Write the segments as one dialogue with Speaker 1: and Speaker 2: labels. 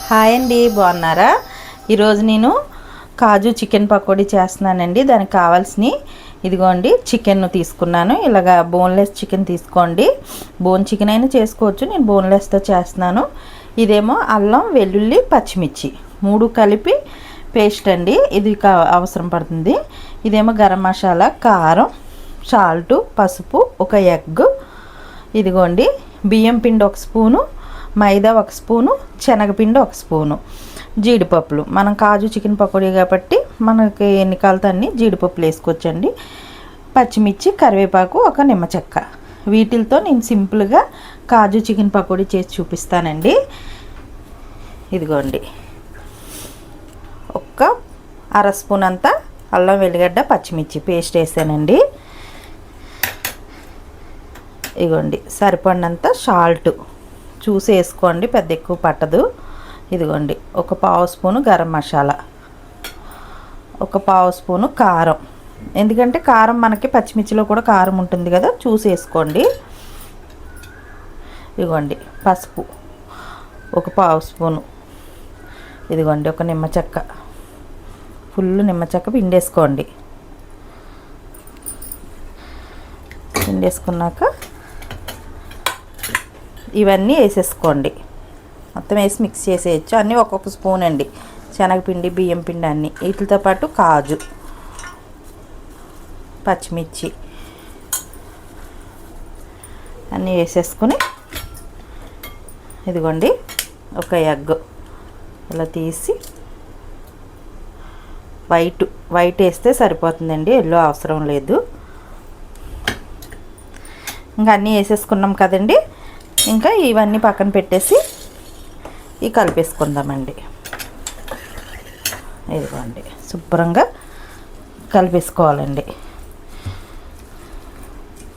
Speaker 1: Hi అండి, బాగున్నారా? ఈరోజు నేను కాజు చికెన్ పకోడీ చేస్తున్నానండి. దానికి కావాల్సినవి ఇదిగోండి, చికెన్ తీసుకున్నాను. ఇలాగా బోన్లెస్ చికెన్ తీసుకోండి. బోన్ చికెన్ అయినా చేసుకోవచ్చు, నేను బోన్లెస్తో చేస్తున్నాను. ఇదేమో అల్లం, వెల్లుల్లి, పచ్చిమిర్చి 3 కలిపి పేస్ట్ అండి. ఇది అవసరం పడుతుంది. ఇదేమో గరం మసాలా, కారం, సాల్ట్, పసుపు, ఒక ఎగ్, ఇదిగోండి బియ్యం పిండి 1 స్పూను, మైదా 1 స్పూను, శనగపిండి 1 స్పూను, జీడిపప్పులు. మనం కాజు చికెన్ పకోడీ కాబట్టి మనకి ఎన్ని కావాలితే అన్ని జీడిపప్పులు వేసుకోవచ్చండి. పచ్చిమిర్చి, కరివేపాకు, ఒక నిమ్మ చెక్క. వీటితో నేను సింపుల్గా కాజు చికెన్ పకోడీ చేసి చూపిస్తానండి. ఇదిగోండి, ఒక 1/2 స్పూన్ అంతా అల్లం, వెల్లిగడ్డ, పచ్చిమిర్చి పేస్ట్ వేసానండి. ఇదిగోండి, సరిపడినంత సాల్ట్ చూసి వేసుకోండి, పెద్ద ఎక్కువ పట్టదు. ఇదిగోండి, ఒక 1/2 స్పూను గరం మసాలా, ఒక 1/2 స్పూను కారం. ఎందుకంటే కారం మనకి పచ్చిమిర్చిలో కూడా కారం ఉంటుంది కదా, చూసి వేసుకోండి. ఇదిగోండి, పసుపు ఒక 1/2 స్పూను. ఇదిగోండి, ఒక నిమ్మ చెక్క, ఫుల్ నిమ్మ చెక్క పిండేసుకోండి. పిండేసుకున్నాక ఇవన్నీ వేసేసుకోండి. మొత్తం వేసి మిక్స్ చేసేయచ్చు. అన్నీ ఒక్కొక్క స్పూన్ అండి. శనగపిండి, బియ్యం పిండి అన్నీ. వీటితో పాటు కాజు, పచ్చిమిర్చి అన్నీ వేసేసుకుని ఇదిగోండి, ఒక ఎగ్ ఇలా తీసి వైట్ వేస్తే సరిపోతుందండి, ఎల్లో అవసరం లేదు. ఇంకా అన్నీ వేసేసుకున్నాం కదండి. ఇంకా ఇవన్నీ పక్కన పెట్టేసి ఇవి కలిపేసుకుందామండి. ఇదిగోండి, శుభ్రంగా కలిపేసుకోవాలండి.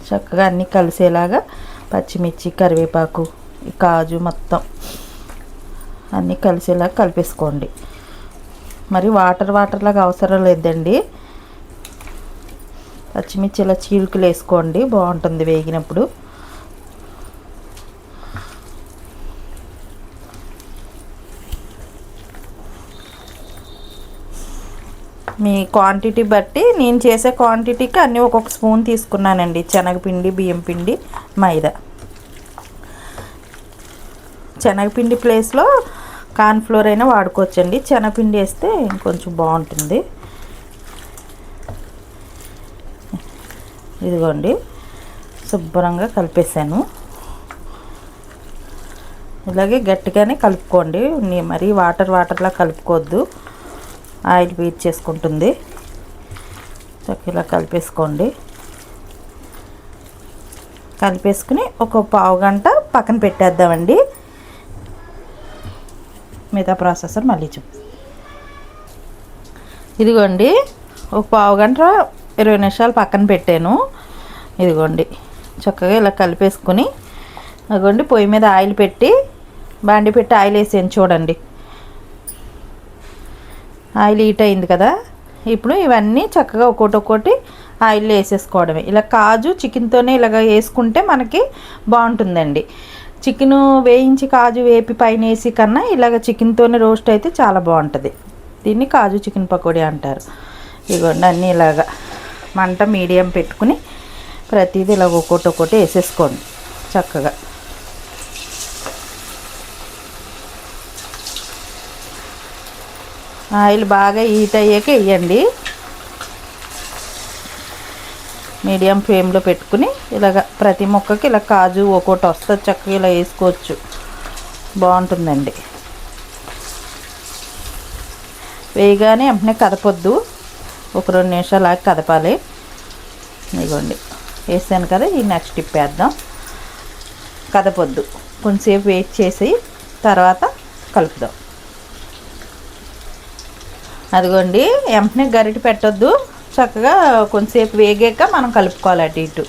Speaker 1: చక్కగా అన్నీ కలిసేలాగా పచ్చిమిర్చి, కరివేపాకు, ఈ కాజు మొత్తం అన్నీ కలిసేలాగా కలిపేసుకోండి. మరి వాటర్ లాగా అవసరం లేదండి. పచ్చిమిర్చి ఇలా చీలికలు వేసుకోండి, బాగుంటుంది వేగినప్పుడు. మీ క్వాంటిటీ బట్టి, నేను చేసే క్వాంటిటీకి అన్నీ ఒక్కొక్క స్పూన్ తీసుకున్నానండి. శనగపిండి, బియ్యం పిండి, మైదా. శనగపిండి ప్లేస్లో కార్న్ఫ్లోర్ అయినా వాడుకోవచ్చండి. శనగపిండి వేస్తే ఇంకొంచెం బాగుంటుంది. ఇదిగోండి, శుభ్రంగా కలిపేసాను. ఇలాగే గట్టిగానే కలుపుకోండి, మరీ వాటర్లా కలుపుకోవద్దు, ఆయిల్ పీల్చేసుకుంటుంది. ఇలా కలిపేసుకోండి. కలిపేసుకుని ఒక పావు గంట పక్కన పెట్టేద్దామండి. మిగతా ప్రాసెసర్ మళ్ళీ ఇదిగోండి, ఒక పావు గంట 20 నిమిషాలు పక్కన పెట్టాను. ఇదిగోండి, చక్కగా ఇలా కలిపేసుకుని అదిగోండి, పొయ్యి మీద ఆయిల్ పెట్టి, బాండి పెట్టి ఆయిల్ వేసాను చూడండి. ఆయిల్ హీట్ అయింది కదా. ఇప్పుడు ఇవన్నీ చక్కగా ఒక్కొక్కటి ఆయిల్లో వేసేసుకోవడమే. ఇలా కాజు చికెన్తోనే ఇలాగ వేసుకుంటే మనకి బాగుంటుందండి. చికెను వేయించి కాజు వేపి పైన వేసి కన్నా ఇలాగ చికెన్తోనే రోస్ట్ అయితే చాలా బాగుంటుంది. దీన్ని కాజు చికెన్ పకోడీ అంటారు. ఇదిగోండి, అన్నీ ఇలాగా మంట మీడియం పెట్టుకుని ప్రతిదీ ఇలా ఒక్కొక్కటి వేసేసుకోండి చక్కగా. ఆయిల్ బాగా హీట్ అయ్యాక వేయండి. మీడియం ఫ్లేమ్లో పెట్టుకుని ఇలాగ ప్రతి ముక్కకి ఇలా కాజు ఒక్కొక్కటి వస్తుంది, చక్కగా ఇలా వేసుకోవచ్చు, బాగుంటుందండి. వేయగానే వెంటనే కదపొద్దు, ఒక 2 నిమిషాలు ఆగి కదపాలి. ఇదిగోండి, వేసాను కదా. ఈ నెక్స్ట్ టిప్ వేద్దాం. కదపొద్దు, కొంచెంసేపు వెయిట్ చేసి తర్వాత కలుపుదాం. అదిగోండి, వెంటనే గరిటె పెట్టొద్దు, చక్కగా కొంచెంసేపు వేగాక మనం కలుపుకోవాలి అటు ఇటు.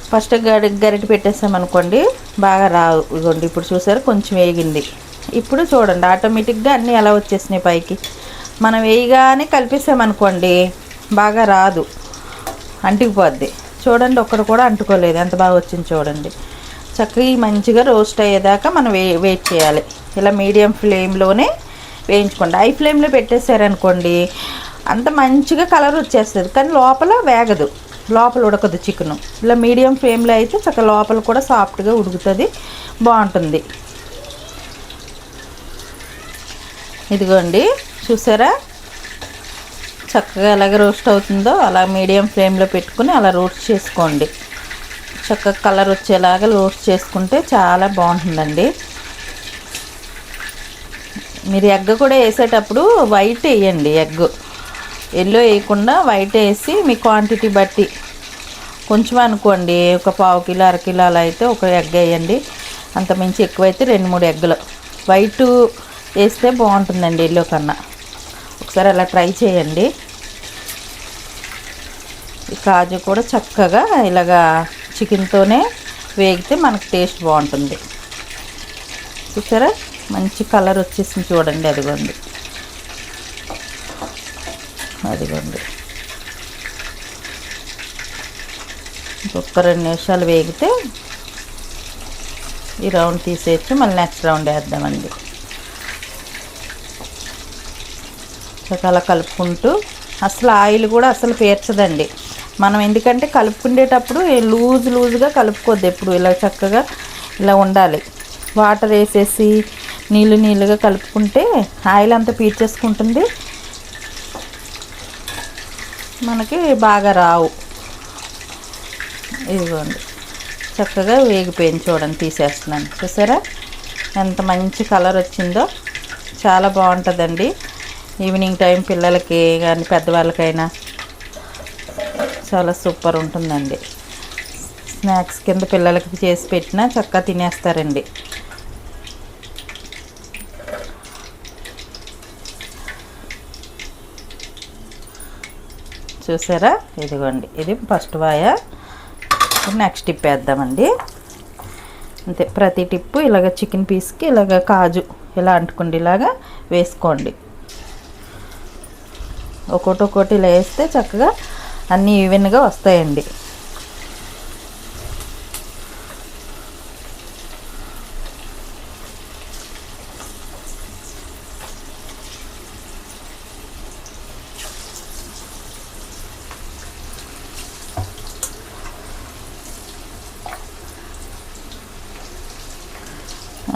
Speaker 1: ఫస్ట్ గరిటె పెట్టేసామనుకోండి బాగా రావు. ఇదిగోండి, ఇప్పుడు చూసారు కొంచెం వేగింది. ఇప్పుడు చూడండి, ఆటోమేటిక్గా అన్నీ ఎలా వచ్చేసినాయి పైకి. మనం వేయగానే కలిపేసామనుకోండి బాగా రాదు, అంటుకుపోద్ది. చూడండి, ఒక్కడు కూడా అంటుకోలేదు, ఎంత బాగా వచ్చింది చూడండి. చక్కగా మంచిగా రోస్ట్ అయ్యేదాకా మనం వెయిట్ చేయాలి. ఇలా మీడియం ఫ్లేమ్లోనే వేయించుకోండి. హై ఫ్లేమ్లో పెట్టేశారనుకోండి అంత మంచిగా కలర్ వచ్చేస్తుంది, కానీ లోపల వేగదు, లోపల ఉడకదు చికెను. ఇలా మీడియం ఫ్లేమ్లో అయితే చక్కగా లోపల కూడా సాఫ్ట్గా ఉడుకుతుంది, బాగుంటుంది. ఇదిగోండి చూసారా చక్కగా ఎలాగ రోస్ట్ అవుతుందో అలా మీడియం ఫ్లేమ్లో పెట్టుకుని అలా రోస్ట్ చేసుకోండి. చక్కగా కలర్ వచ్చేలాగా రోస్ట్ చేసుకుంటే చాలా బాగుంటుందండి. మీరు ఎగ్ కూడా వేసేటప్పుడు వైట్ వేయండి, ఎల్లో వేయకుండా వైట్ వేసి మీ క్వాంటిటీ బట్టి కొంచెం అనుకోండి, ఒక పావు కిలో అరకిలో అలా అయితే ఒక ఎగ్ వేయండి. అంత మించి ఎక్కువైతే 2-3 ఎగ్గులు వైట్ వేస్తే బాగుంటుందండి ఎల్లో కన్నా. ఒకసారి అలా ట్రై చేయండి. ఈ కాజు కూడా చక్కగా ఇలాగా చికెన్తోనే వేగితే మనకు టేస్ట్ బాగుంటుంది. చూసారా మంచి కలర్ వచ్చేసింది చూడండి. అదిగోండి ఇంకొక 2 నిమిషాలు వేగితే ఈ రౌండ్ తీసేయచ్చు, మళ్ళీ నెక్స్ట్ రౌండ్ వేద్దామండి. అలా కలుపుకుంటూ అసలు ఆయిల్ కూడా అసలు పేర్చదండి మనం, ఎందుకంటే కలుపుకునేటప్పుడు లూజ్గా కలుపుకోద్దు ఎప్పుడు, ఇలా చక్కగా ఇలా ఉండాలి. వాటర్ వేసేసి నీళ్ళుగా కలుపుకుంటే ఆయిల్ అంతా పీల్చేసుకుంటుంది, మనకి బాగా రావు. ఇదిగోండి చక్కగా వేగిపోయింది చూడండి, తీసేస్తున్నాను. చూసారా ఎంత మంచి కలర్ వచ్చిందో, చాలా బాగుంటుందండి. ఈవినింగ్ టైం పిల్లలకి కానీ పెద్దవాళ్ళకైనా చాలా సూపర్ ఉంటుందండి. స్నాక్స్ కింద పిల్లలకి చేసి పెట్టినా చక్కగా తినేస్తారండి. చూసారా ఇదిగోండి, ఇది ఫస్ట్ వాయ. నెక్స్ట్ టిప్ వేద్దామండి. అంతే, ప్రతి టిప్పు ఇలాగ చికెన్ పీస్కి ఇలాగ కాజు ఇలా అంటుకోండి, ఇలాగా వేసుకోండి. ఒక్కొక్కటి ఇలా వేస్తే చక్కగా అన్నీ ఈవెన్గా వస్తాయండి.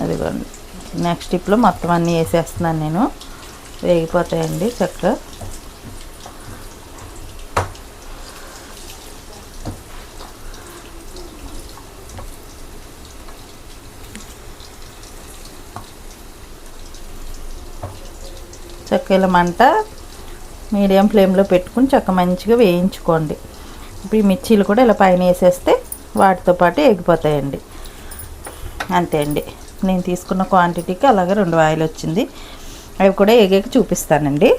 Speaker 1: అదిగోండి నెక్స్ట్ టిప్లో మొత్తం అన్నీ వేసేస్తున్నాను నేను, వేగిపోతాయండి చక్కగా. చక్కగా మంట మీడియం ఫ్లేమ్లో పెట్టుకుని చక్క మంచిగా వేయించుకోండి. ఇప్పుడు ఈ మిర్చీలు కూడా ఇలా పైన వేసేస్తే వాటితో పాటు ఎగిపోతాయండి. అంతే అండి, నేను తీసుకున్న క్వాంటిటీకి అలాగే 2 వాయిలు వచ్చింది. అవి కూడా ఎగాక చూపిస్తానండి.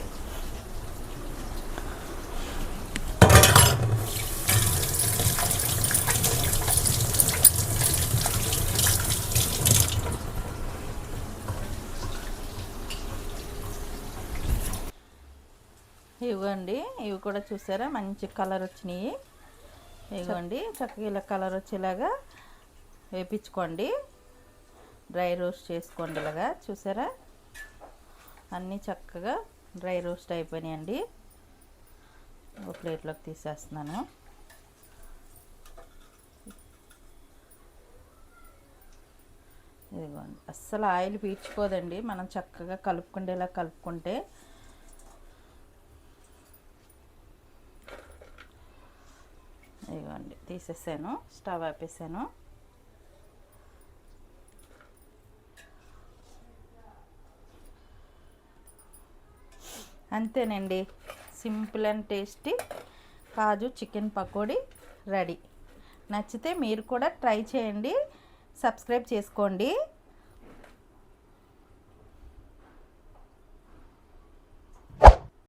Speaker 1: ఇవ్వండి, ఇవి కూడా చూసారా మంచి కలర్ వచ్చినాయి. ఇవ్వండి చక్కగా ఇలా కలర్ వచ్చేలాగా వేపించుకోండి, డ్రై రోస్ట్ చేసుకోండి. ఇలాగా చూసారా అన్నీ చక్కగా డ్రై రోస్ట్ అయిపోయినాయండి. ఒక ప్లేట్లోకి తీసేస్తున్నాను. ఇదిగోండి అస్సలు ఆయిల్ పీల్చుకోదండి, మనం చక్కగా కలుపుకుండేలా కలుపుకుంటే. ఇదిగోండి తీసేసాను, స్టవ్ ఆపేసాను. అంతేనండి, simple and tasty kaju chicken pakodi ready. నచ్చితే మీరు కూడా ట్రై చేయండి, సబ్స్క్రైబ్ చేసుకోండి.